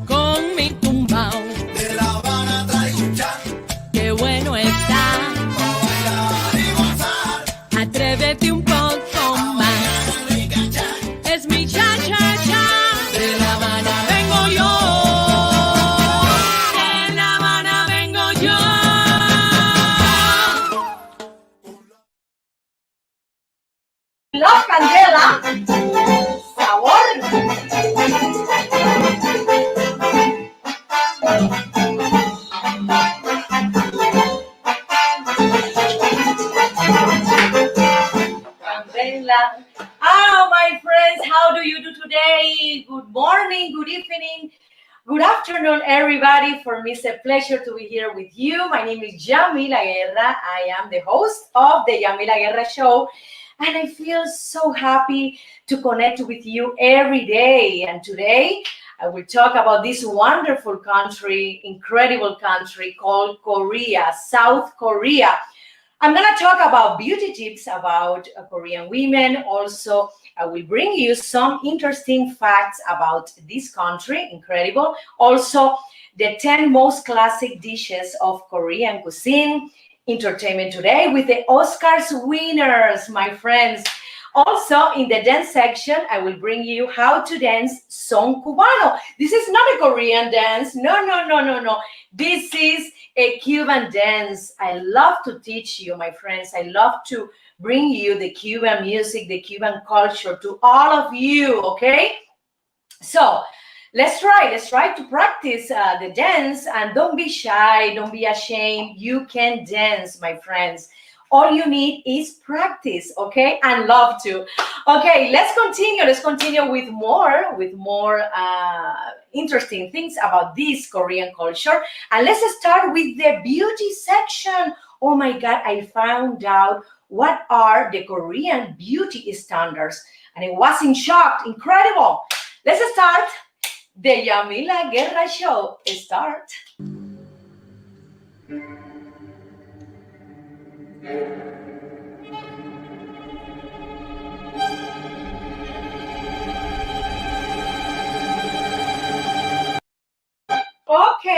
Con mi tumbao de La Habana traigo un cha qué bueno está. para bailar y gozar. Atrévete un poco más. Rica cha Es mi cha-cha-cha. De La Habana vengo yo. De La Habana vengo yo. La candela, sabor. Candela. Ah, my friends, how do you do today? Good morning, good evening, good afternoon, everybody. For me, it's a pleasure to be here with you. My name is Yamila Guerra. I am the host of the Yamila Guerra Show. And I feel so happy to connect with you every day. And today I will talk about this wonderful country, incredible country called Korea, South Korea. I'm going to talk about beauty tips about Korean women. Also, I will bring you some interesting facts about this country, incredible. Also, the 10 most classic dishes of Korean cuisine. Entertainment today with the Oscars winners, my friends. Also, in the dance section, I will bring you how to dance son cubano. This is not a Korean dance. No, no, no, no, no. This is a Cuban dance. I love to teach you, my friends. I love to bring you the Cuban music, the Cuban culture to all of you, okay? So, let's try to practice the dance, and don't be shy, don't be ashamed. You can dance, my friends. All you need is practice, okay, and love to. Okay, let's continue with more interesting things about this Korean culture. And let's start with the beauty section. Oh my God, I found out what are the Korean beauty standards, and it was in shock, incredible. Let's start. The Yamila Guerra Show start.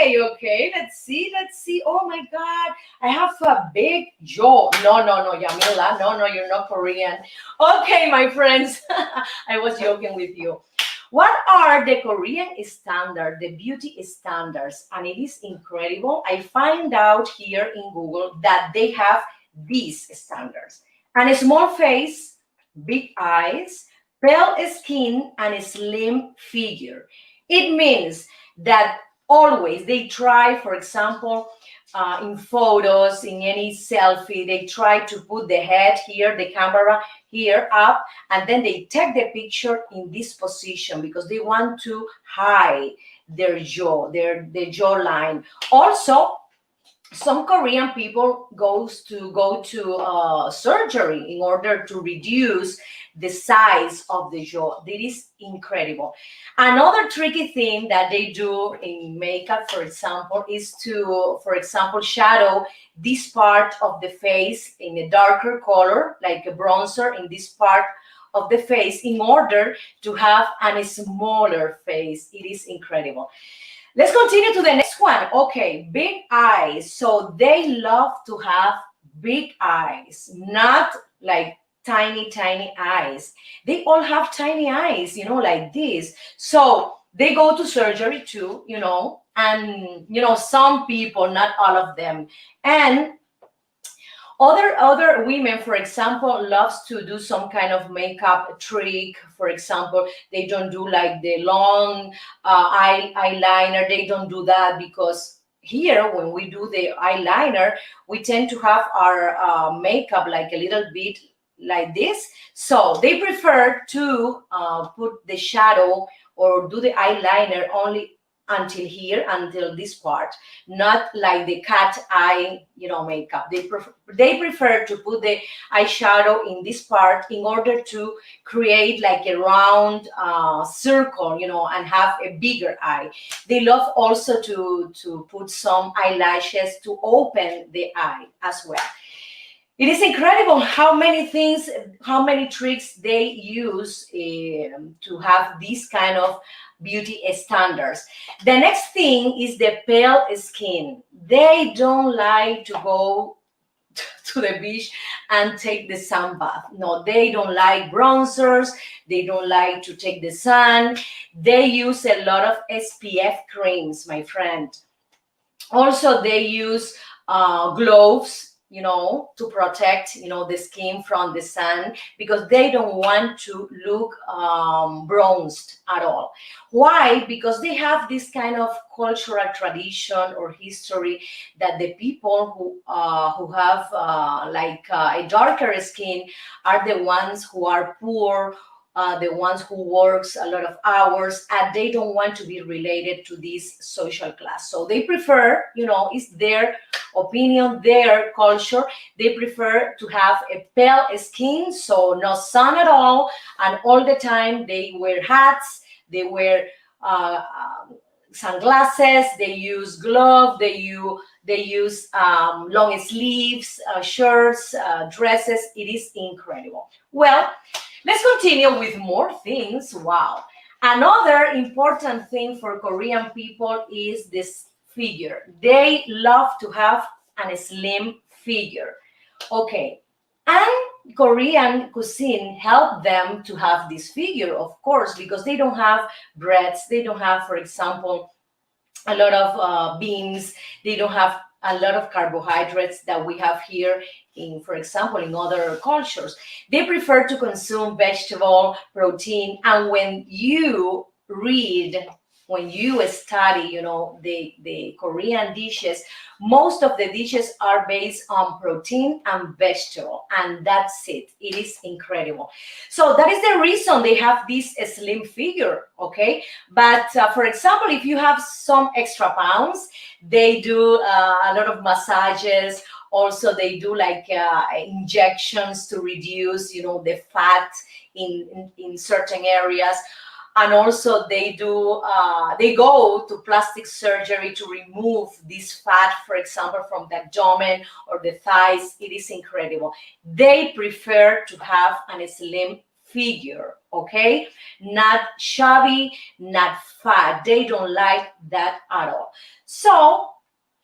Okay, let's see. Oh my God, I have a big jaw. No, Yamila, no, you're not Korean. Okay, my friends, I was joking with you. What are the Korean standards, the beauty standards? And it is incredible. I find out here in Google that they have these standards. And a small face, big eyes, pale skin, and a slim figure. It means that always they try, for example, in photos, in any selfie, they try to put the head here, the camera here up, and then they take the picture in this position because they want to hide their jaw, the jawline. Also, some Korean people go to surgery in order to reduce the size of the jaw. That is incredible. Another tricky thing that they do in makeup, for example, is to, for example, shadow this part of the face in a darker color, like a bronzer in this part of the face, in order to have a smaller face. It is incredible. Let's continue to the next one. Okay, big eyes. So they love to have big eyes, not like tiny eyes. They all have tiny eyes, like this. So they go to surgery too, and some people, not all of them. And other women, for example, loves to do some kind of makeup trick. For example, they don't do like the long eyeliner. They don't do that because here, when we do the eyeliner, we tend to have our makeup like a little bit like this. So they prefer to put the shadow or do the eyeliner only until this part, not like the cat eye, makeup. They prefer to put the eyeshadow in this part in order to create like a round circle, and have a bigger eye. They love also to put some eyelashes to open the eye as well. It is incredible how many things, how many tricks they use to have this kind of beauty standards. The next thing is the pale skin. They don't like to go to the beach and take the sun bath. No, they don't like bronzers. They don't like to take the sun. They use a lot of SPF creams, my friend. Also, they use gloves, to protect, the skin from the sun, because they don't want to look bronzed at all. Why? Because they have this kind of cultural tradition or history that the people who have a darker skin are the ones who are poor, the ones who works a lot of hours, and they don't want to be related to this social class. So they prefer, it's their opinion, their culture. They prefer to have a pale skin, so no sun at all, and all the time they wear hats, they wear sunglasses, they use gloves, they use long sleeves, shirts, dresses. It is incredible. Well, let's continue with more things. Wow. Another important thing for Korean people is this figure. They love to have a slim figure. Okay. And Korean cuisine help them to have this figure, of course, because they don't have breads. They don't have, for example, a lot of beans. They don't have a lot of carbohydrates that we have here for example, in other cultures. They prefer to consume vegetable, protein, and when you study, the Korean dishes, most of the dishes are based on protein and vegetable, and that's it. It is incredible. So that is the reason they have this slim figure, okay? But for example, if you have some extra pounds, they do a lot of massages. Also, they do injections to reduce, the fat in certain areas. And also they go to plastic surgery to remove this fat, for example, from the abdomen or the thighs. It is incredible. They prefer to have a slim figure, okay? Not chubby, not fat. They don't like that at all. So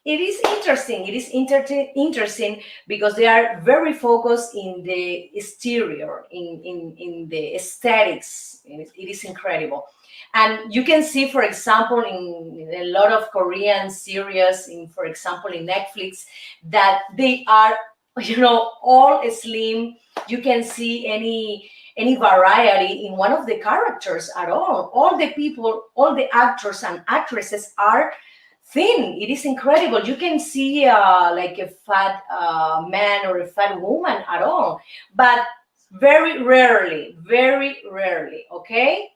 it is interesting. It is interesting because they are very focused in the exterior, in the aesthetics. It is incredible. And you can see, for example, in a lot of Korean series, for example, in Netflix, that they are, all slim. You can see any variety in one of the characters at all. All the people, all the actors and actresses are thin. It is incredible. You can see like a fat man or a fat woman at all, but very rarely, okay?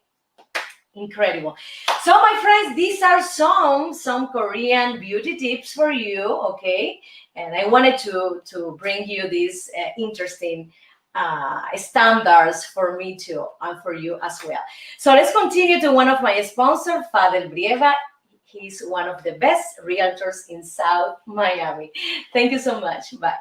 Incredible. So my friends, these are some Korean beauty tips for you, okay? And I wanted to bring you these interesting standards for me too, and for you as well. So let's continue to one of my sponsors, Fadel Brieva. He's one of the best realtors in South Miami. Thank you so much. Bye.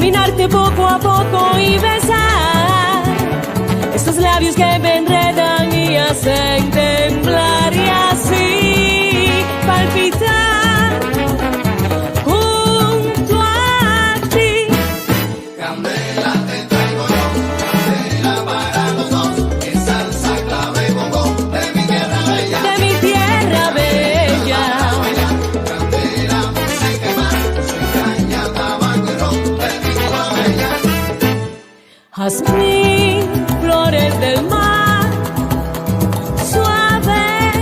dominarte poco a poco y besar estos labios que me enredan y hacen temblar y así palpitar junto a ti. Candela te traigo yo, candela para los dos, que salsa, clave, bongo, de mi tierra bella. De mi tierra bella. Candela, música y más, soy caña, tabaco y ron, de mi Cuba bella. Jazmín, flores del mar, suave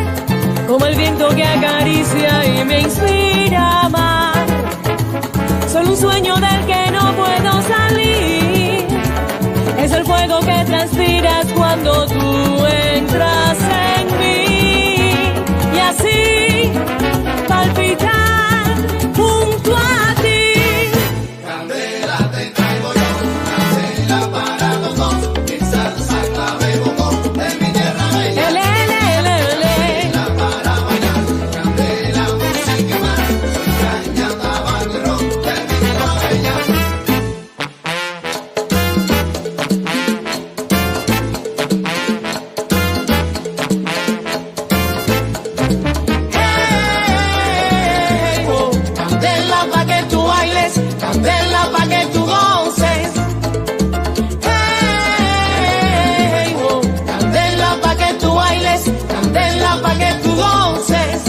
como el viento que acaricia y me inspira a amar. Son un sueño del que no puedo salir. Es el fuego que transpiras cuando tú entras en mí. Y así palpitar junto a ti. Candela te traigo yo, candela para los dos, que salsa, clave, bongo, de mi tierra bella. Ele, ele, ele, ele. Candela para bailar, candela, música y más, soy caña, tabaco y ron, de mi Cuba bella. Hey, oh, candela pa' que tú bailes, candela pa' que tú goces. Hey, oh, candela pa' que tú bailes, candela pa' que tú goces.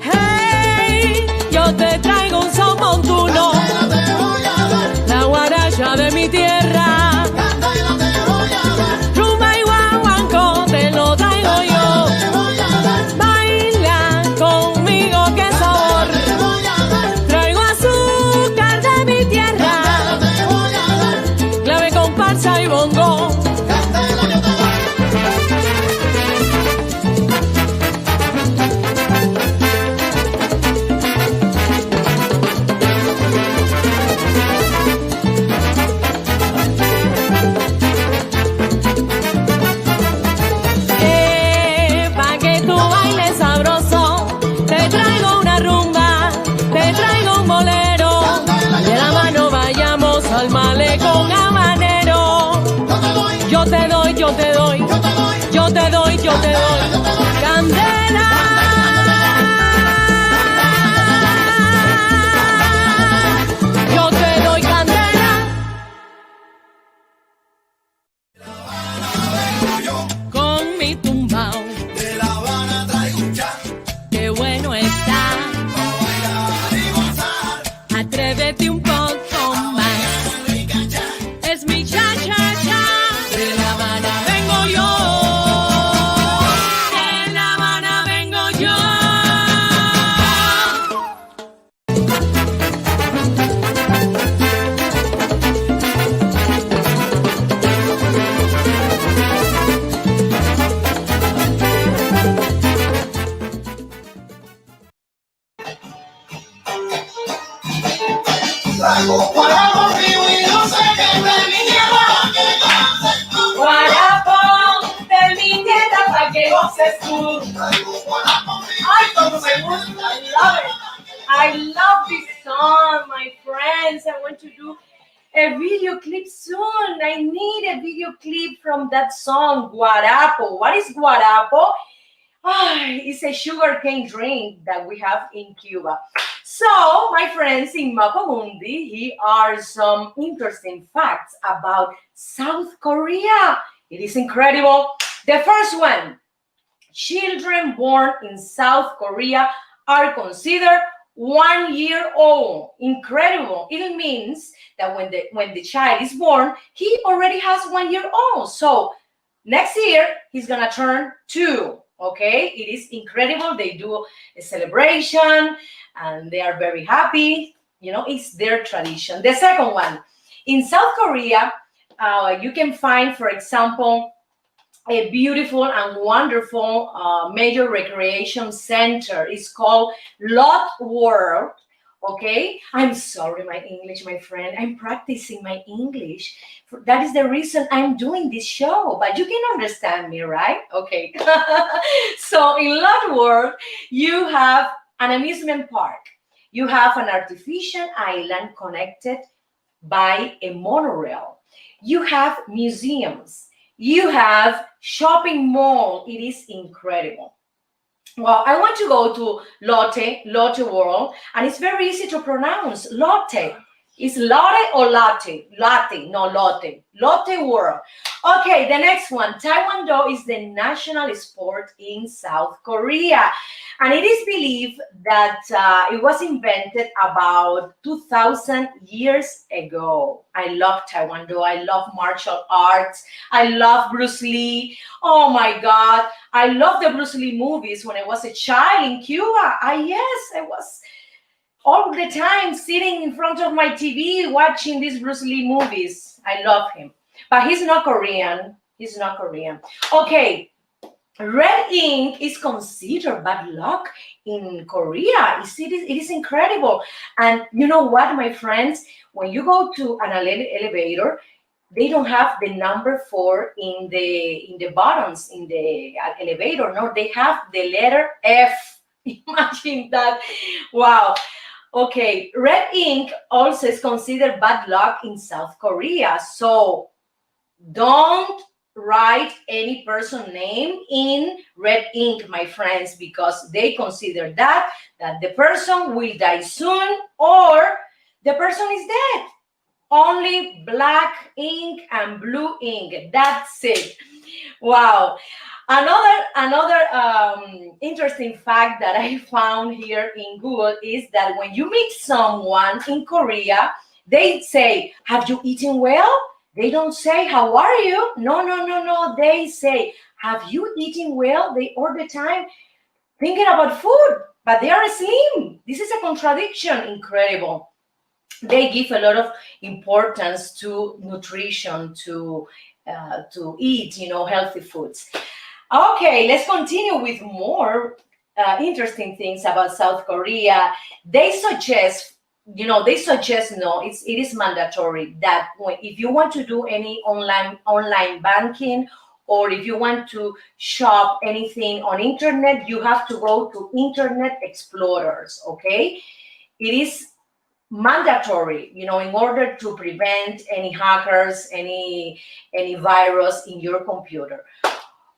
Hey, yo te traigo un son montuno, Candela te voy a dar, la guaracha de mi tierra. candela te voy a dar, Rumba y guaguancó te lo traigo yo. te voy a dar, Baila conmigo, qué sabor. te voy a dar, Traigo azúcar de mi tierra, te voy a dar, clave, comparsa y bongo. candela yo te doy. Pa' que tú bailes sabroso, te traigo una rumba, te traigo un bolero. De la mano vayamos al malecón habanero. Yo te doy, yo te doy, yo te doy, yo te doy. Candela. Yo te doy candela. Con mi tumbao, De La Habana traigo un chan, qué bueno está. para bailar y gozar, Atrévete un poco más. rica chan. Es mi cha cha cha. De La Habana vengo yo. De La Habana vengo yo. Traigo para conmigo y no sé qué es de mi tierra, que goces tú. Guarapo de mi tierra para que goces tú. Traigo para conmigo Ay, como me gusta. I love it. I love this song, my friends. I want to do a video clip soon. I need a video clip from that song, Guarapo. What is Guarapo? It's a sugarcane drink that we have in Cuba. So, my friends, in Mapamundi, here are some interesting facts about South Korea. It is incredible. The first one, children born in South Korea are considered 1 year old. Incredible. It means that when the child is born, he already has 1 year old. So next year, he's gonna turn 2. Okay, it is incredible. They do a celebration and they are very happy. It's their tradition. The second one, in South Korea, you can find, for example, a beautiful and wonderful major recreation center. It's called Lot World. Okay, I'm sorry, my English, my friend. I'm practicing my English. That is the reason I'm doing this show, but you can understand me, right? Okay. So in Lot World, you have an amusement park. You have an artificial island connected by a monorail. You have museums. You have shopping mall. It is incredible. Well, I want to go to Lotte World, and it's very easy to pronounce. Lotte. Is Lotte or Latte? Latte, no Lotte. Lotte World. Okay, the next one. Taekwondo is the national sport in South Korea. And it is believed that it was invented about 2,000 years ago. I love Taekwondo. I love martial arts. I love Bruce Lee. Oh my God. I love the Bruce Lee movies when I was a child in Cuba. I was all the time sitting in front of my TV watching these Bruce Lee movies. I love him. But he's not Korean. He's not Korean. Okay. Red ink is considered bad luck in Korea. It is incredible. And you know what, my friends? When you go to an elevator, they don't have the number 4 in the buttons in the elevator. No, they have the letter F. Imagine that. Wow. Okay, red ink also is considered bad luck in South Korea. So don't write any person name in red ink, my friends, because they consider that the person will die soon or the person is dead. Only black ink and blue ink. That's it. Wow. Another interesting fact that I found here in Google is that when you meet someone in Korea, they say, "Have you eaten well?" They don't say, "How are you?" No. They say, "Have you eaten well?" They all the time thinking about food, but they are slim. This is a contradiction. Incredible. They give a lot of importance to nutrition, to eat, healthy foods. Okay, let's continue with more interesting things about South Korea. They suggest, no, it is mandatory that if you want to do any online banking, or if you want to shop anything on internet, you have to go to Internet Explorers. Okay, it is mandatory, in order to prevent any hackers, any virus in your computer.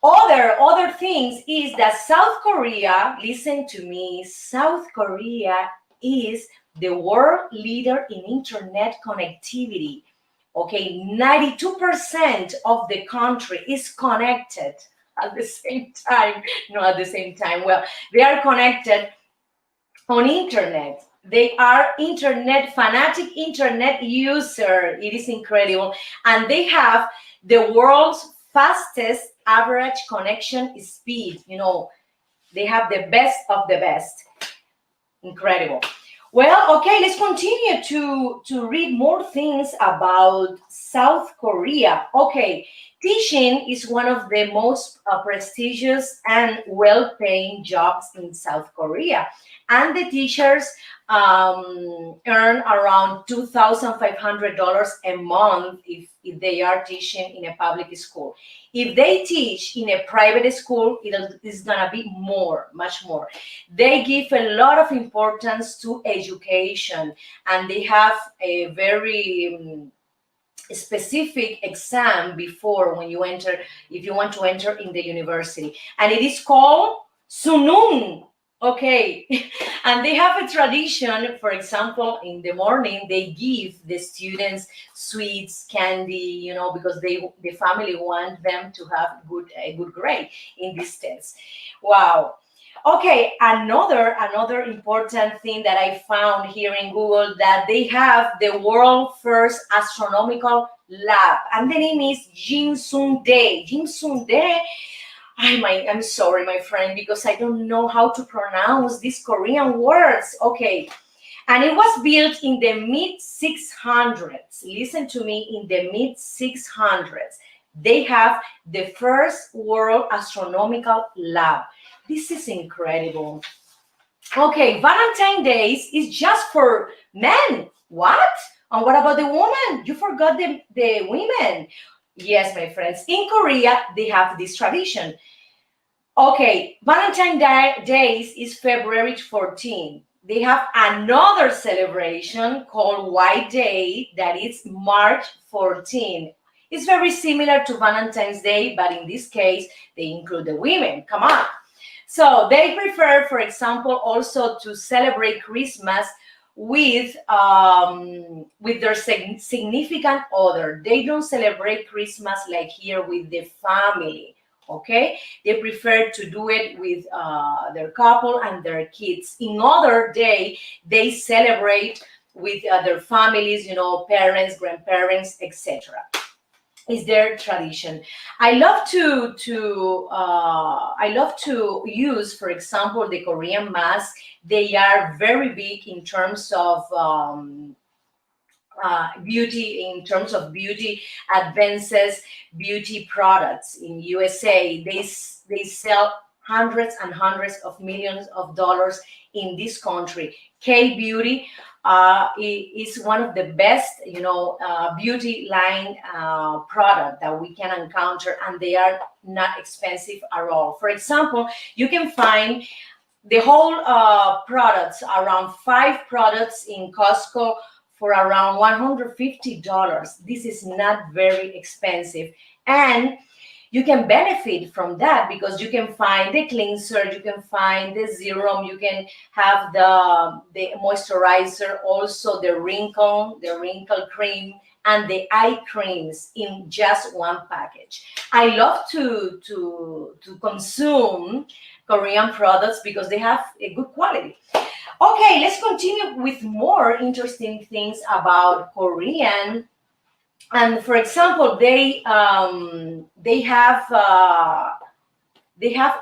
Other things is that South Korea, listen to me, South Korea is the world leader in internet connectivity. Okay, 92% of the country is connected at the same time. No, at the same time. Well, they are connected on internet. They are fanatic internet user. It is incredible. And they have the world's fastest average connection speed. They have the best of the best. Incredible. Well, okay, let's continue to read more things about South Korea. Okay, teaching is one of the most prestigious and well-paying jobs in South Korea. And the teachers earn around $2,500 a month if they are teaching in a public school. If they teach in a private school, it's gonna be much more. They give a lot of importance to education, and they have a very specific exam before when you enter, if you want to enter in the university, and it is called Sunung. Okay, and they have a tradition. For example, in the morning they give the students sweets, candy, because the family want them to have a good grade in these tests. Wow. Okay, another important thing that I found here in Google, that they have the world first astronomical lab, and the name is Jin Sung Dae. Jin Sung Dae, I'm sorry, my friend, because I don't know how to pronounce these Korean words. Okay. And it was built in the mid 600s. Listen to me, in the mid 600s. They have the first world astronomical lab. This is incredible. Okay, Valentine's Day is just for men. What? And what about the woman? You forgot the women. Yes, my friends. In Korea, they have this tradition. Okay, Valentine's Day is February 14. They have another celebration called White Day that is March 14. It's very similar to Valentine's Day, but in this case, they include the women. Come on. So they prefer, for example, also to celebrate Christmas with their significant other. They don't celebrate Christmas like here with the family. Okay, they prefer to do it with their couple and their kids. In other day, they celebrate with their families, parents, grandparents, etc. It's their tradition. I love to use, for example, the Korean mask. They are very big in terms of beauty, in terms of beauty advances, beauty products. In USA, they sell hundreds and hundreds of millions of dollars in this country. K-beauty is one of the best, beauty line product that we can encounter, and they are not expensive at all. For example, you can find the whole products, around 5 products in Costco for around $150. This is not very expensive. And you can benefit from that because you can find the cleanser, you can find the serum, you can have the moisturizer, also the wrinkle cream, and the eye creams in just one package. I love to consume Korean products because they have a good quality. Okay, let's continue with more interesting things about Korean. And for example, they have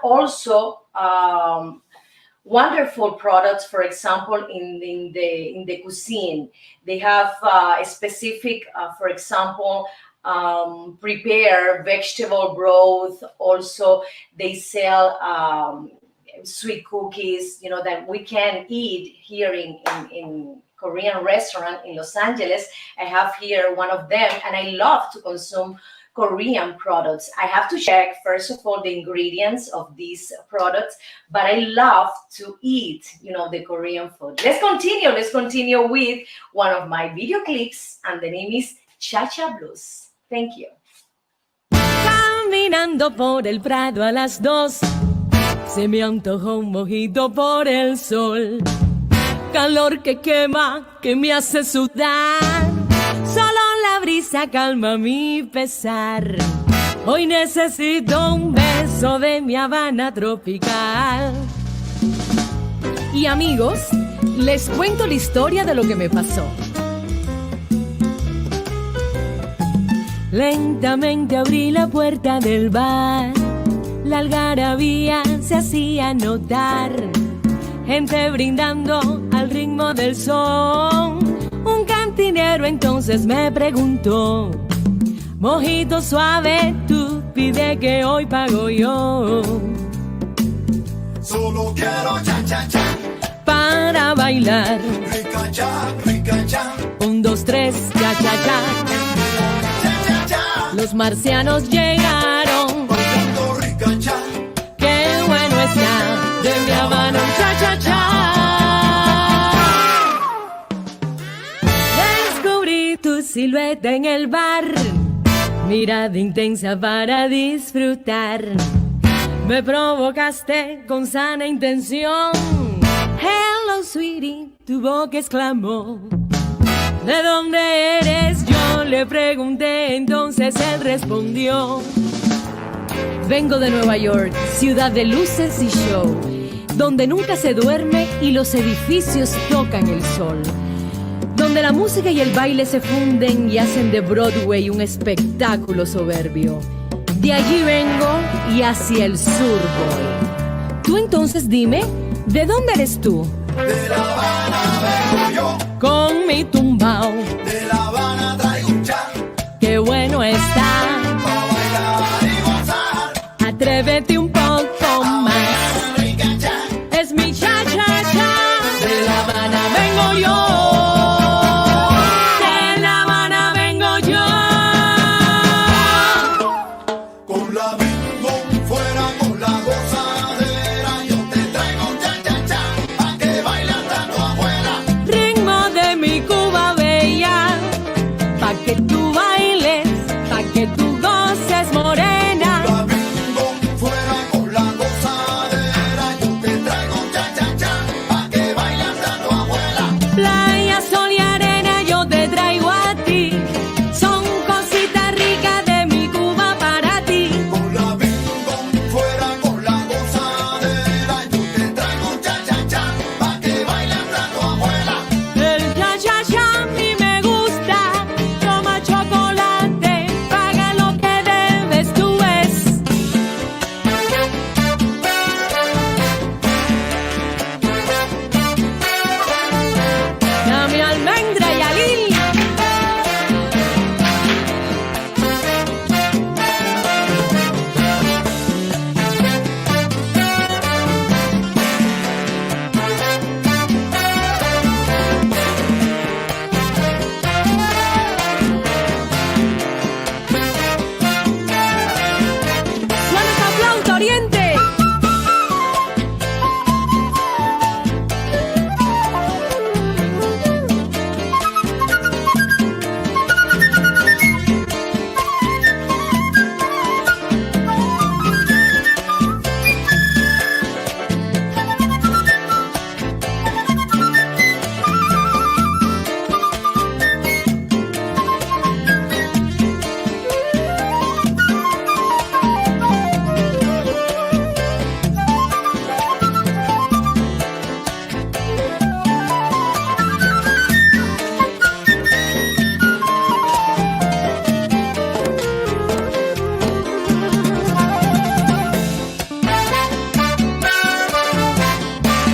also wonderful products. For example, in the cuisine, they have a specific, for example, prepare vegetable broth. Also, they sell sweet cookies, that we can eat here in Korean restaurant in Los Angeles. I have here one of them, and I love to consume Korean products. I have to check, first of all, the ingredients of these products, but I love to eat, the Korean food. Let's continue with one of my video clips, and the name is Cha-Cha Blues. Thank you. Caminando por el Prado a las 2, se me antojó un mojito por el sol. Calor que quema, que me hace sudar. Solo la brisa calma mi pesar. Hoy necesito un beso de mi Habana tropical. Y amigos, les cuento la historia de lo que me pasó. Lentamente abrí la puerta del bar. La algarabía se hacía notar. Gente brindando al ritmo del son. Un cantinero entonces me preguntó: mojito suave, tú pide que hoy pago yo. Solo quiero cha-cha-cha para bailar. Rica-cha, rica-cha 1, 2, 3, cha-cha-cha. Cha-cha-cha Los marcianos llegaron. bailando rica-cha. Qué bueno está de mi Habana un cha-cha-cha. Descubrí tu silueta en el bar, mirada intensa para disfrutar. Me provocaste con sana intención. Hello, sweetie, tu boca exclamó. ¿De dónde eres? Yo le pregunté, entonces él respondió: vengo de Nueva York, ciudad de luces y show, donde nunca se duerme y los edificios tocan el sol, donde la música y el baile se funden y hacen de Broadway un espectáculo soberbio. De allí vengo y hacia el sur voy. Tú entonces dime, ¿de dónde eres tú? De La Habana vengo yo, Con mi tumbao, de La Habana traigo un cha, qué bueno está. pa' bailar y gozar. Atrévete un poco más. Rica cha, Es mi cha-cha-cha. De La Habana vengo yo. De La Habana vengo yo. con la bingo fuera con la gozadera. Yo te traigo un cha cha cha, pa' que bailes hasta tu abuela. Ritmo de mi Cuba bella. Pa' que tú bailes, pa' que tú goces, morena. La bingo fuera con la gozadera. Yo te traigo un cha cha cha, pa' que bailes hasta tu abuela. Playa, sol y arena yo te traigo a ti. Son cositas ricas de mi Cuba para ti. Con la bingo fuera con la gozadera. Yo te traigo un cha cha cha, pa' que bailes hasta tu abuela. El cha-cha-cha a mí me gusta. Toma chocolate, paga lo que debes, tú ves. Dame almendra y alil. Suena esa flauta, Oriente.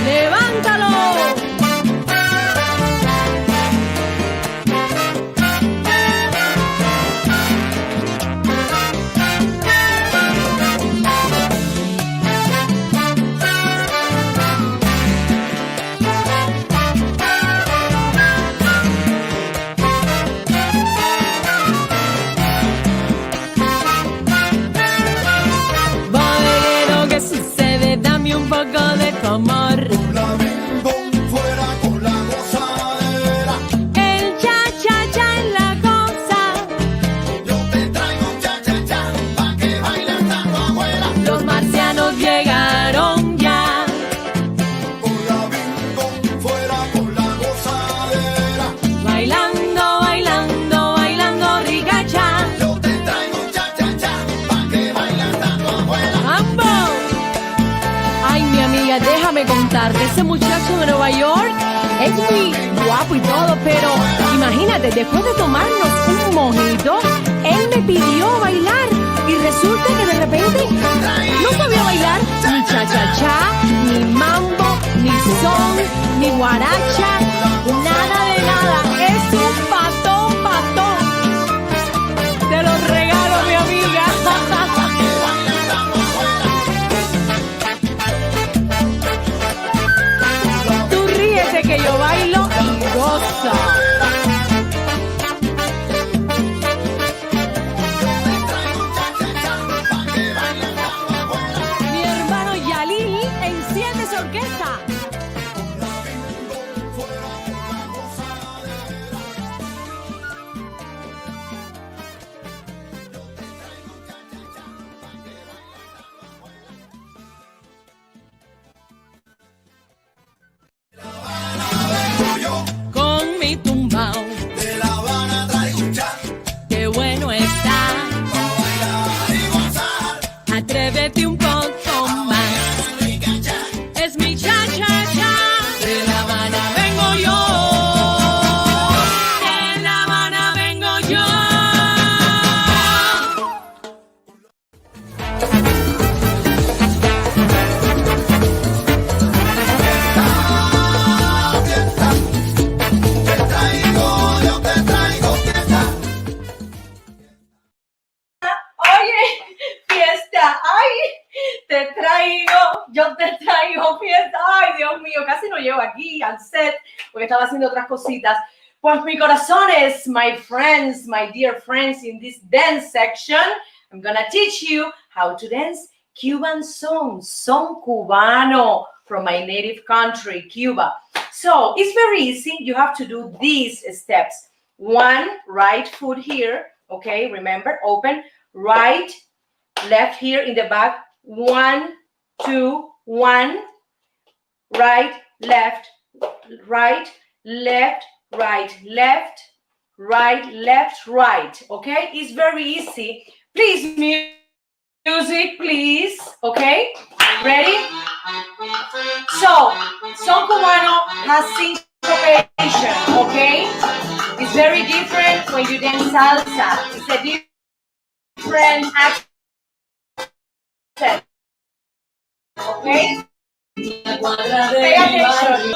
¡Levántalo! Bolero, ¿qué sucede? Dame un poco de tu amor. La bingo fuera con la gozadera. El cha-cha-cha en la cosa. Yo te traigo un cha cha cha, pa' que bailes hasta tu abuela. Los marcianos llegaron ya. Con la bingo fuera con la gozadera. Bailando, bailando, bailando ricacha. Yo te traigo un cha cha cha, pa' que bailes hasta tu abuela. ¡Mambo! Ay, mi amiga, déjame contarte. Ese muchacho de Nueva York es muy guapo y todo, pero imagínate, después de tomarnos un mojito, él me pidió bailar. Y resulta que de repente no sabía bailar ni cha-cha-cha, ni mambo, ni son, ni guaracha, nada de nada. Es un patón, patón. Te lo regalo, mi amiga. Tú ríete que yo bailo y gozo. Mi hermano Yalil enciende su orquesta. Fuera te traigo fiesta. Ay, Dios mío, casi no llego aquí al set porque estaba haciendo otras cositas. Pues mi corazones, my friends, my dear friends, in this dance section, I'm gonna teach you how to dance Cuban songs, son cubano from my native country, Cuba. So it's very easy. You have to do these steps. One, right foot here, okay, remember, open, right, left here in the back, 1, 2, 1, right, left, right, left, right, left, right, left, right, okay? It's very easy. Please, music, please, okay? Ready? So, son cubano has syncopation, okay? It's very different when you dance salsa. It's a different accent, okay? Pay attention.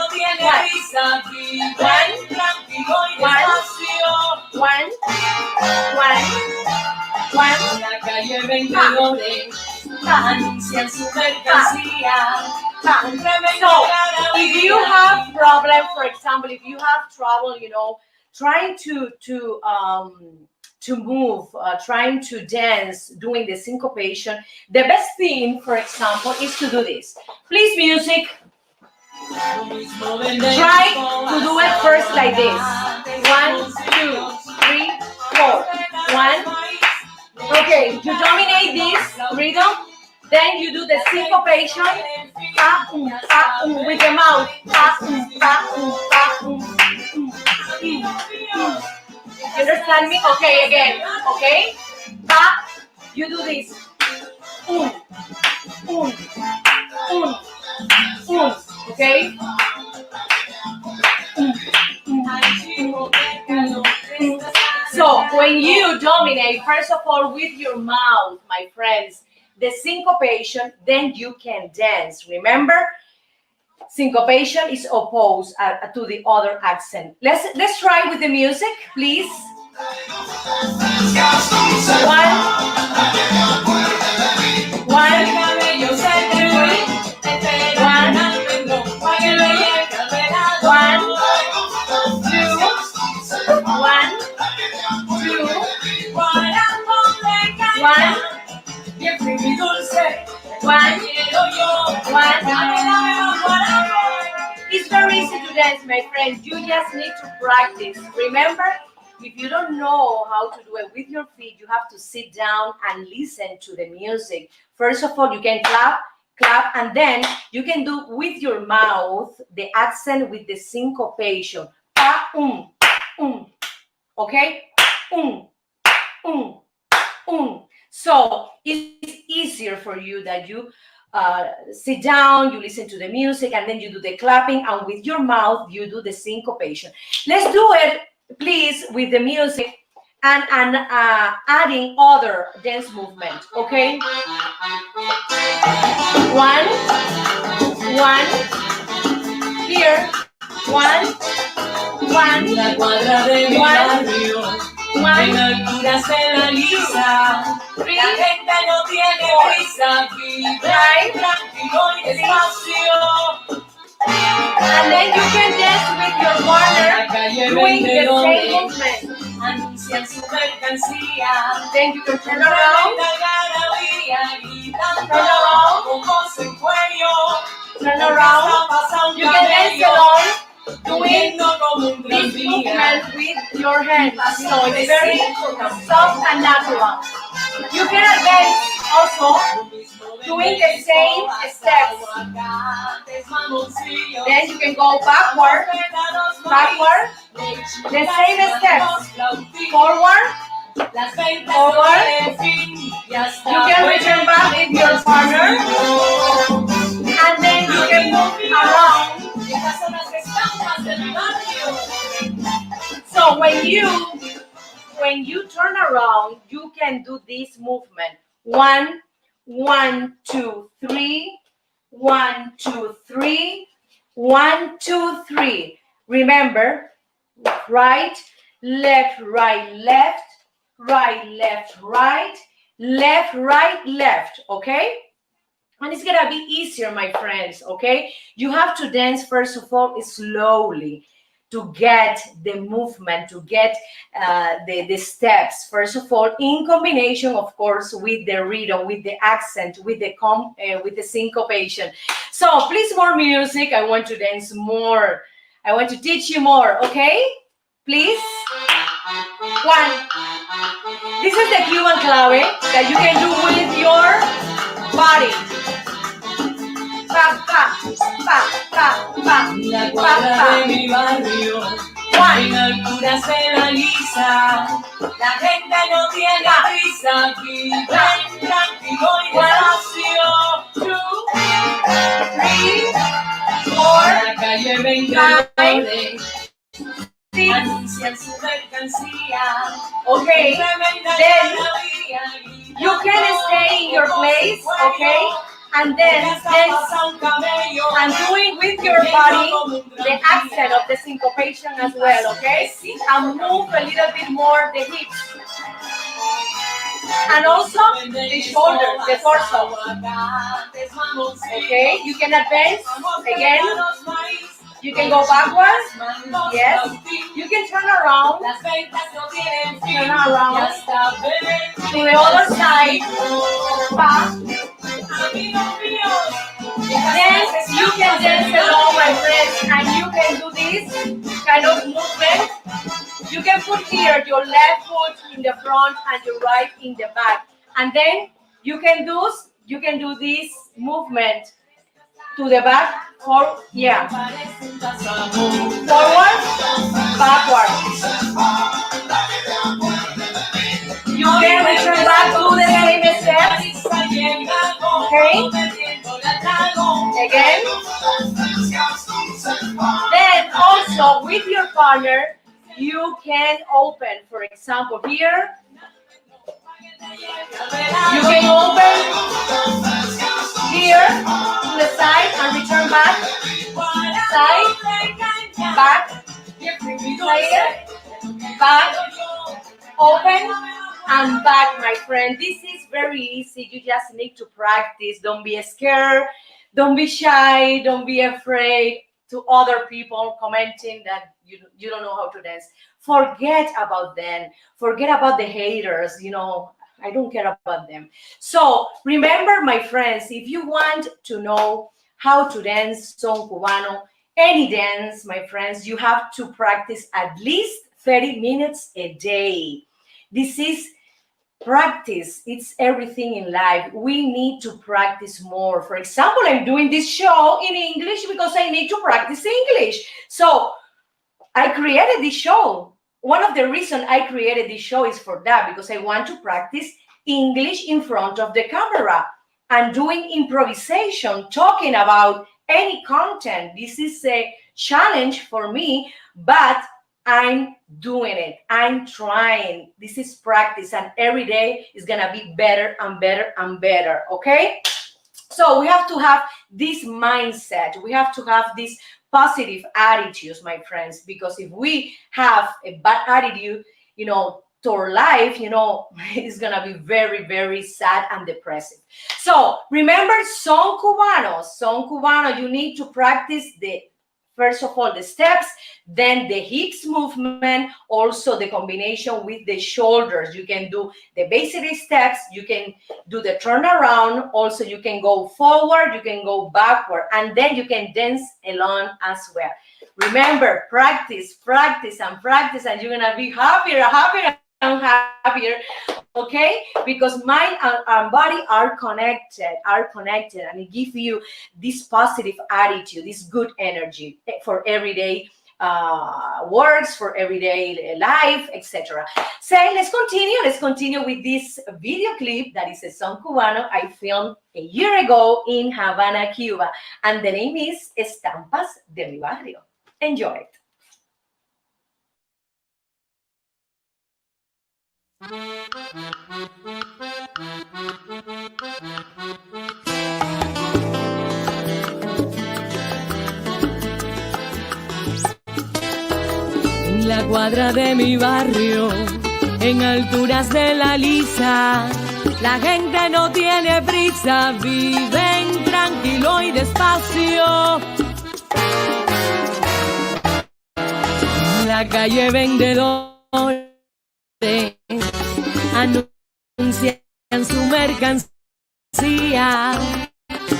Anuncian su mercancía. So, if you have problem, for example, if you have trouble, you know, trying to move, trying to dance, doing the syncopation, the best thing, for example, is to do this. Please, music. Try to do it first like this. 1, 2, 3, 4. 1. Okay, you dominate this rhythm. Then you do the syncopation with the mouth. You understand me? Okay, again. Okay? You do this. Okay? So when you dominate, first of all, with your mouth, my friends, the syncopation, then you can dance. Remember, syncopation is opposed to the other accent. Let's try with the music, please. 1, 2, 1. It's very easy to dance, my friends. You just need to practice. Remember, if you don't know how to do it with your feet, you have to sit down and listen to the music. First of all, you can clap, and then you can do with your mouth the accent with the syncopation. Okay? So it's easier for you that you sit down, you listen to the music, and then you do the clapping, and with your mouth, you do the syncopation. Let's do it, please, with the music and adding other dance movement, okay? 1, 1, here, 1, 1, La cuadra de mi 1, barrio, en alturas de la lisa, 3, la gente no tiene prisa, vive tranquilo y despacio. and then you can dance with your partner doing the same movement. Anuncian su mercancía. Then you can turn around, turn around. You can dance alone doing this movement with your hands. So it's very soft and natural. You can advance also doing the same steps. Then you can go backward, the same steps, forward, forward. You can return back with your partner, and then you can move around. So when you turn around, you can do this movement. 1, 1, 2, 3, 1, 2, 3, 1, 2, 3. Remember, right, left, right, left, right, left, right, left, right, left. Okay? And it's gonna be easier, my friends, okay? You have to dance, first of all, slowly to get the movement, to get the steps. First of all, in combination, of course, with the rhythm, with the accent, with the syncopation. So please, more music. I want to dance more. I want to teach you more, okay? Please. One. This is the Cuban clave that you can do with your body. Pa, pa, pa, pa, pa, La pa, cuadra pa. de mi barrio, One. en alturas se analiza. La gente no tiene prisa, viven tranquilo y despacio. 2, 3, 4, La calle 20 5, 6. anuncian su mercancía. Okay. Tremenda Then maravilla. you can stay in your place, okay? And then dance and doing with your body the accent of the syncopation as well, okay? And move a little bit more the hips. And also the shoulders, the torso. Okay, you can advance again. You can go backwards. Yes. You can turn around. Turn around. To the other side. Back. Then you can dance along, my friends, and you can do this kind of movement. You can put here your left foot in the front and your right in the back, and then you can do this movement to the back or forward, backward. You can return back to the same steps. Okay. Again. Then also with your partner, you can open, for example, here. You can open here to the side and return back. Side, back, here, back, open, and back, my friend. This is very easy. You just need to practice. Don't be scared. Don't be shy. Don't be afraid to other people commenting that you don't know how to dance. Forget about them. Forget about the haters. I don't care about them. So remember, my friends, if you want to know how to dance son cubano, any dance, my friends, you have to practice at least 30 minutes a day. This is practice. It's everything in life. We need to practice more. For example, I'm doing this show in English because I need to practice English. So I created this show. One of the reasons I created this show is for that, because I want to practice English in front of the camera and doing improvisation, talking about any content. This is a challenge for me, but I'm doing it. I'm trying. This is practice, and every day is gonna be better and better and better, okay? So we have to have this mindset. We have to have this positive attitudes, my friends, because if we have a bad attitude, toward life, it's gonna be very, very sad and depressive. So remember, son cubano, you need to practice first of all the steps, then the hips movement, also the combination with the shoulders. You can do the basic steps, you can do the turnaround, also you can go forward, you can go backward, and then you can dance along as well. Remember, practice, and you're gonna be happier and happier, okay? Because mind and body are connected, and it gives you this positive attitude, this good energy for everyday works, for everyday life, etc. So let's continue with this video clip that is a son cubano I filmed a year ago in Havana, Cuba, and the name is Estampas de mi Barrio. Enjoy it. En la cuadra de mi barrio, en alturas de la lisa, la gente no tiene prisa, viven la calle vendedores anuncian su mercancía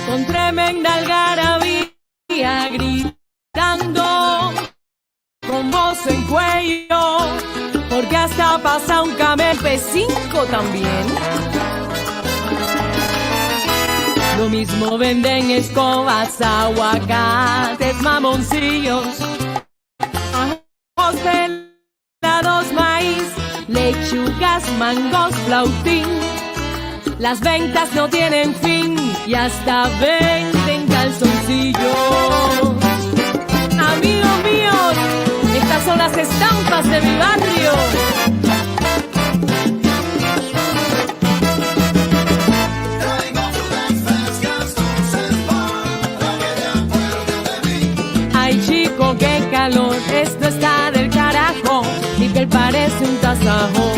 con tremenda algarabía, gritando con voz en cuello, porque hasta pasa un camel P5 también. Lo mismo venden escobas, aguacates, mamoncillos, ajos, helados, maíz, lechugas, mangos, flautín. Las ventas no tienen fin y hasta venden calzoncillos. Amigos míos, estas son las estampas de mi barrio. Ay, chico, qué calor, esto está del carajo, mi piel parece un tasajo.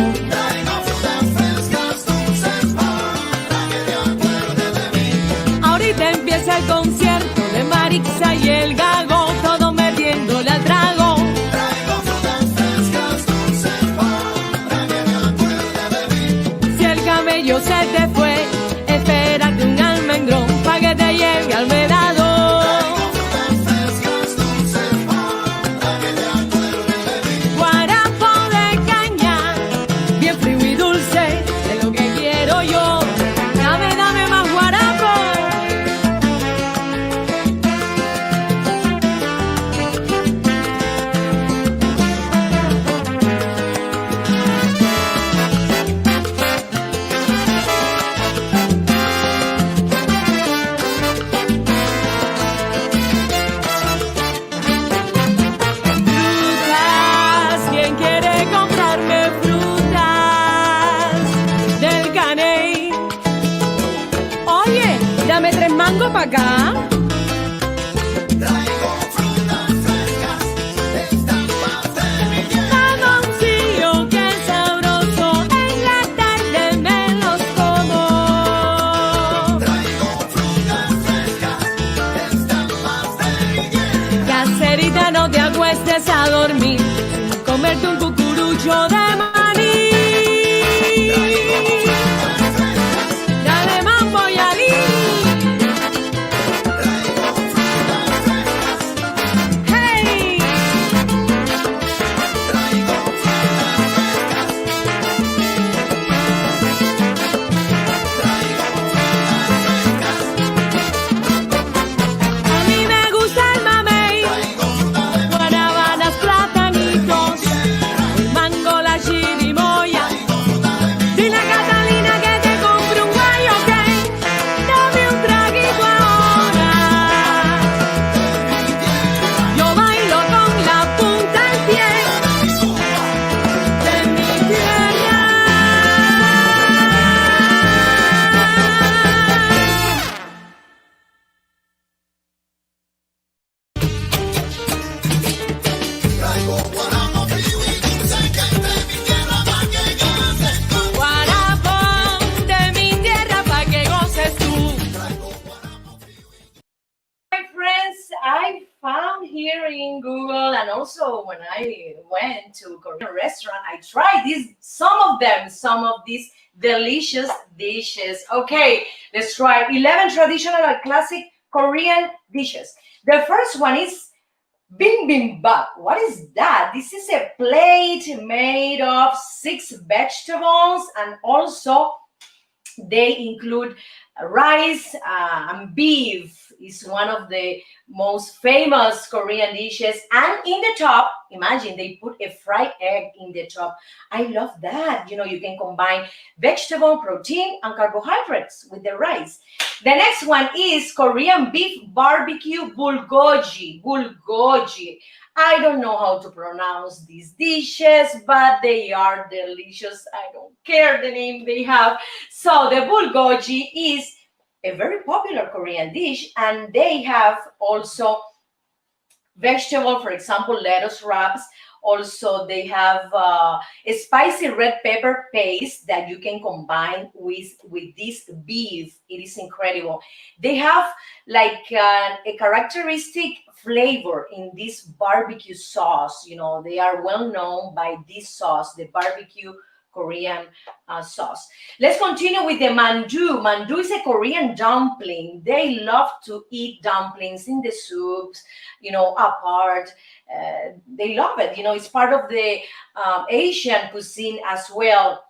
Ahorita empieza el concierto de Marixa y el Gago, todo metiéndole al trago. Si el camello se te fue, espérate un almendrón pa' que te lleve al vedado. Guarapo de caña, bien frío y dulce, es lo que quiero yo. Dame, dame más guarapo. Frutas, ¿quién quiere comprarme frutas del caney? Oye, dame 3 mangos pa' acá. Mamoncillo, qué sabroso, en la tarde me los como. Caserita, no te acuestes a dormir, comerte un cucurucho de maní. Dale mambo y alí. Hey. A mí me gusta el mamey, guanabanas, platanitos, el mango, la chirimoya. Dile a Catalina que te compre un gallo, ok. Dame un traguito ahora. Yo bailo con la punta al pie de mi tierra. Guarapo de mi tierra pa' que goces tú. My friends, I found here in Google, and also when I went to Korean restaurant, I tried some of these delicious dishes. Okay, let's try 11 traditional and classic Korean dishes. The first one is bibimbap. What is that? This is a plate made of 6 vegetables, and also they include rice and beef. Is one of the most famous Korean dishes. And in the top, imagine they put a fried egg in the top. I love that. You know, you can combine vegetable, protein, and carbohydrates with the rice. The next one is Korean beef barbecue bulgogi. Bulgogi. I don't know how to pronounce these dishes, but they are delicious. I don't care the name they have. So the bulgogi is a very popular Korean dish, and they have also vegetable, for example, lettuce wraps, Also, they have a spicy red pepper paste that you can combine with this beef. It is incredible. They have like a characteristic flavor in this barbecue sauce. You know, they are well known by this sauce, the barbecue Korean sauce. Let's continue with the mandu. Mandu is a Korean dumpling. They love to eat dumplings in the soups, you know, apart. They love it. You know, it's part of the Asian cuisine as well.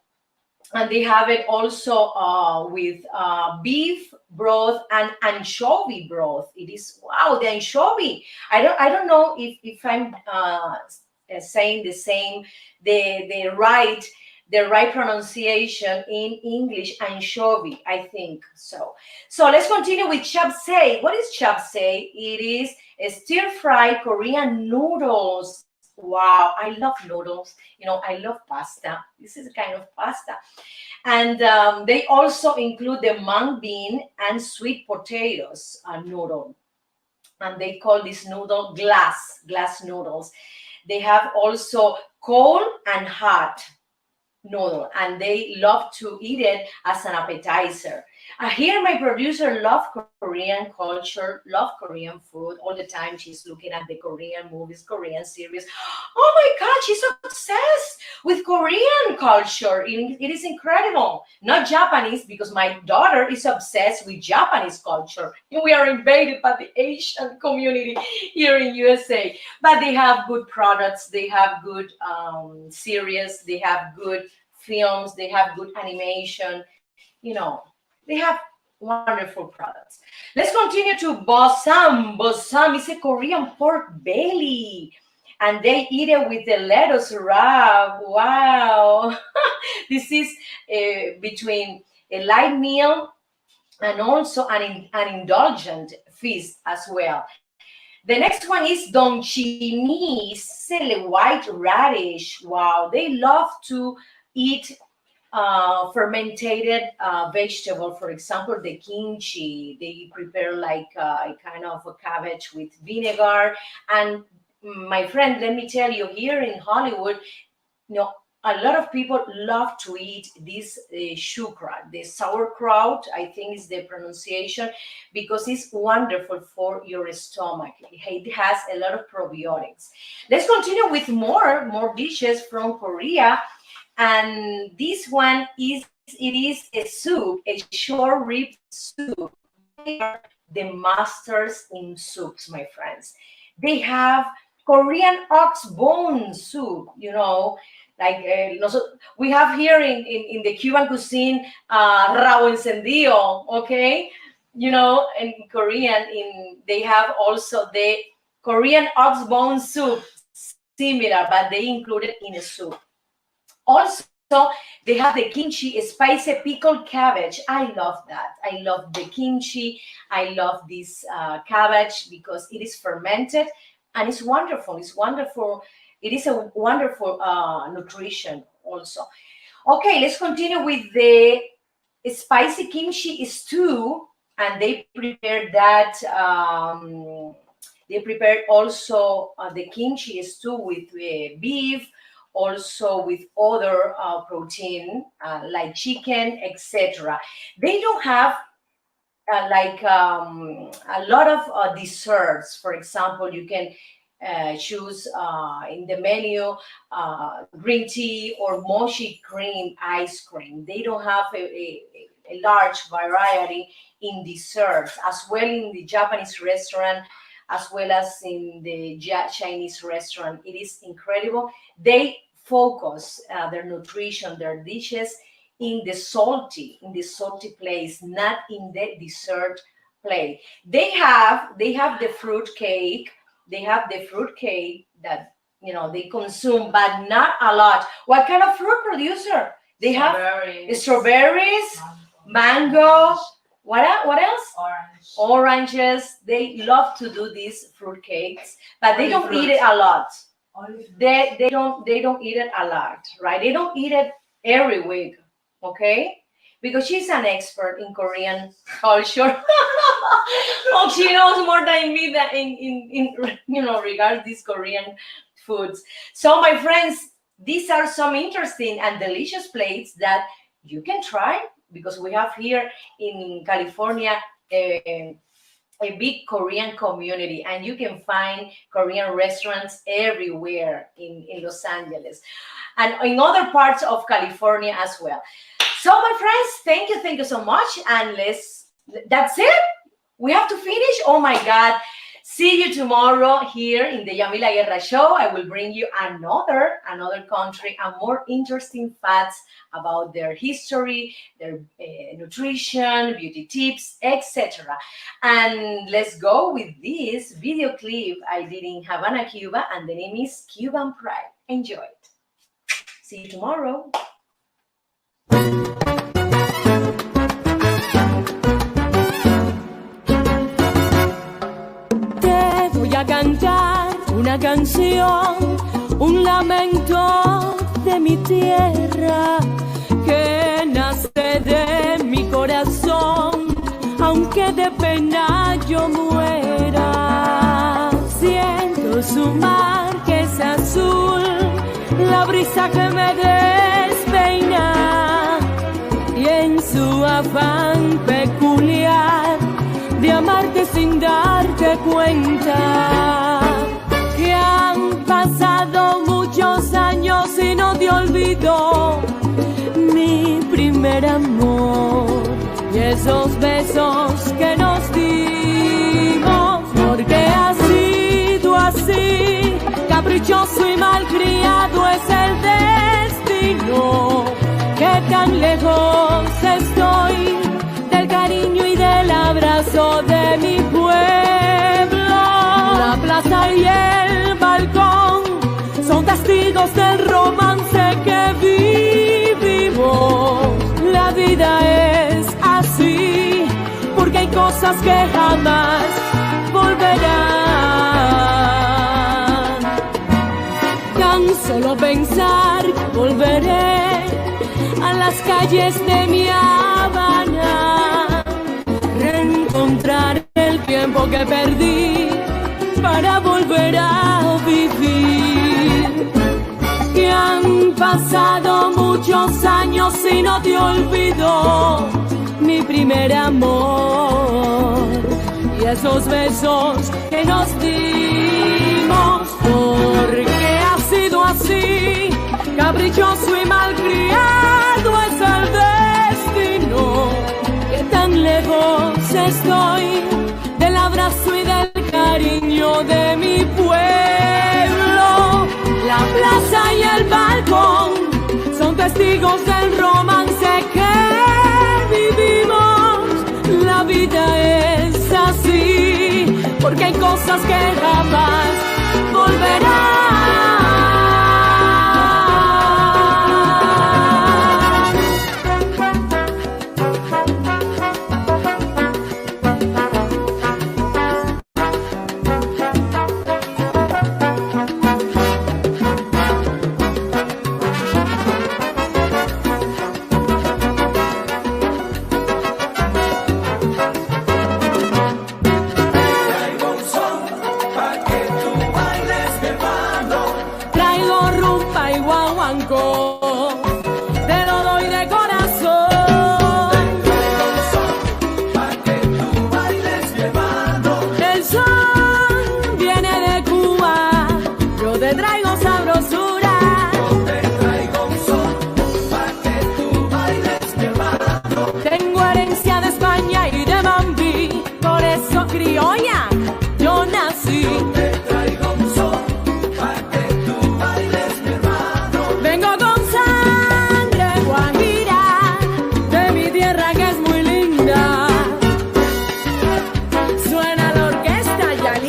And they have it also with beef broth and anchovy broth. It is wow, the anchovy. I don't know if I'm saying the same, the right pronunciation in English, anchovy, I think so. So let's continue with chapsay. What is chapsay? It is a stir-fried Korean noodles. Wow, I love noodles. You know, I love pasta. This is a kind of pasta. And they also include the mung bean and sweet potatoes noodle. And they call this noodle glass noodles. They have also cold and hot noodle, and they love to eat it as an appetizer. Here my producer love Korean culture, love Korean food all the time. She's looking at the Korean movies, Korean series. Oh my god, she's obsessed with Korean culture. It is incredible. Not Japanese, because my daughter is obsessed with Japanese culture. We are invaded by the Asian community here in USA. But they have good products, they have good series, they have good films, they have good animation. You know, they have wonderful products. Let's continue to Bossam. Bossam is a Korean pork belly, and they eat it with the lettuce wrap. Wow. This is between a light meal and also an indulgent feast as well. The next one is Donchini, white radish. Wow, they love to eat fermented vegetable. For example, the kimchi. They prepare like a kind of a cabbage with vinegar. And my friend, let me tell you, here in Hollywood, you know, a lot of people love to eat this shukra, the sauerkraut, I think is the pronunciation, because it's wonderful for your stomach. It has a lot of probiotics. Let's continue with more dishes from Korea. And this one is a soup, a short rib soup. They are the masters in soups, my friends. They have Korean ox bone soup, you know, like we have here in the Cuban cuisine, rabo encendido, okay? You know, in Korean, they have also the Korean ox bone soup, similar, but they include it in a soup. Also, they have the kimchi, spicy pickled cabbage. I love that. I love the kimchi. I love this cabbage because it is fermented and it's wonderful. It's wonderful. It is a wonderful nutrition also. Okay, let's continue with the spicy kimchi stew, and they prepared that. They prepared also the kimchi stew with beef, also with other protein like chicken, etc. They don't have a lot of desserts. For example, you can choose in the menu green tea or mochi cream ice cream. They don't have a large variety in desserts, as well in the Japanese restaurant as well as in the Chinese restaurant. It is incredible. They focus their nutrition, their dishes in the salty place, not in the dessert plate. They have the fruit cake. They have the fruit cake that they consume, but not a lot. What kind of fruit producer? They have strawberries, mango. What else? Oranges. They love to do these fruit cakes, but they don't eat it a lot. They don't eat it a lot, right? They don't eat it every week, okay? Because she's an expert in Korean culture. Oh, she knows more than me that in regards this Korean foods. So, my friends, these are some interesting and delicious plates that you can try because we have here in California a big Korean community, and you can find Korean restaurants everywhere in Los Angeles and in other parts of California as well. So, my friends, thank you so much. And that's it. We have to finish. Oh my God. See you tomorrow here in the Yamila Guerra show. I will bring you another country and more interesting facts about their history, their nutrition, beauty tips, etc. And let's go with this video clip I did in Havana, Cuba, and the name is Cuban Pride. Enjoy it. See you tomorrow. Voy a cantar una canción, un lamento de mi tierra que nace de mi corazón, aunque de pena yo muera. Siento su mar que es azul, la brisa que me despeina y en su afán peculiar de amarte sin darte cuenta, que han pasado muchos años y no te olvido mi primer amor y esos besos que nos dimos, porque ha sido así, caprichoso y malcriado es el destino, que tan lejos estoy del cariño y del abrazo de mi pueblo. La plaza y el balcón son testigos del romance que vivimos. La vida es así, porque hay cosas que jamás volverán. Tan solo pensar volveré a las calles de mi Habana, reencontrar el tiempo que perdí para volver a vivir. Que han pasado muchos años y no te olvido mi primer amor y esos besos que nos dimos, porque ha sido así, caprichoso y malcriado es el destino, que tan lejos estoy del abrazo y del cariño de mi pueblo. La plaza y el balcón son testigos del romance que vivimos. La vida es así, porque hay cosas que jamás volverán. Te lo doy de corazón. Pa' que tú bailes mi hermano. El son viene de Cuba, yo te traigo sabrosura. Yo te traigo un son, pa' que tú bailes mi hermano. Tengo herencia de España y de Bambi, por eso criolla yo nací. Yo te traigo un son, pa' que tú bailes mi hermano. Vengo con sangre guajira de mi tierra que es muy linda. Suena la orquesta y al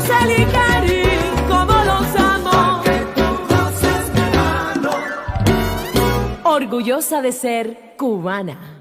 Rosel y Cari, como los amo. Que tú goces mi mano. Orgullosa de ser cubana.